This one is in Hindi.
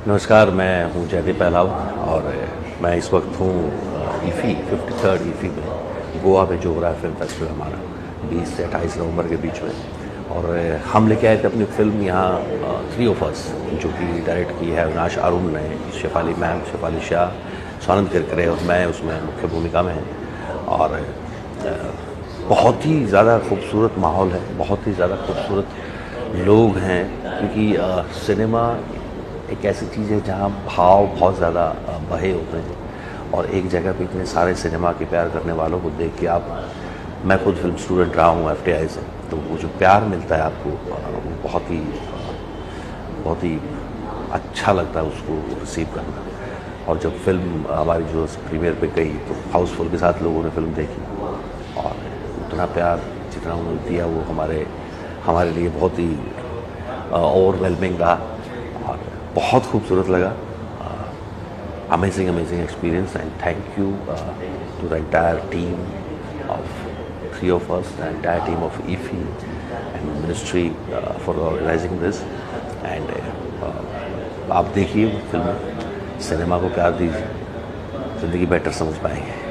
नमस्कार, मैं हूँ जयदीप अहलावत और मैं इस वक्त हूँ ईफी 53rd ईफी में, गोवा में जो हो रहा है फिल्म फेस्टिवल हमारा 20 से 28 नवंबर के बीच में। और हम लेके आए थे अपनी फिल्म यहाँ 3 ऑफ अस, जो कि डायरेक्ट की है अविनाश अरुण ने, शेफाली मैम, शेफाली शाह, स्वानंद किरकिरे और मैं उसमें मुख्य भूमिका में हैं। और बहुत ही ज़्यादा खूबसूरत माहौल है, बहुत ही ज़्यादा खूबसूरत लोग हैं, क्योंकि सिनेमा एक ऐसी चीज़ है जहाँ भाव बहुत ज़्यादा बहे होते हैं। और एक जगह पे इतने सारे सिनेमा के प्यार करने वालों को देख के मैं खुद फिल्म स्टूडेंट रहा हूँ IFFI से, तो वो जो प्यार मिलता है आपको वो बहुत ही अच्छा लगता है उसको रिसीव करना। और जब फिल्म हमारी जो प्रीमियर पे गई तो हाउसफुल के साथ लोगों ने फिल्म देखी और उतना प्यार जितना उन्होंने दिया वो हमारे लिए बहुत ही ओवरवेलमिंग रहा और बहुत खूबसूरत लगा। Amazing experience and thank you to the entire team of 3 of us, the entire team of IFFI and ministry for organizing this. And आप देखिए फिल्म, सिनेमा को प्यार दीजिए, ज़िंदगी बेटर समझ पाएंगे।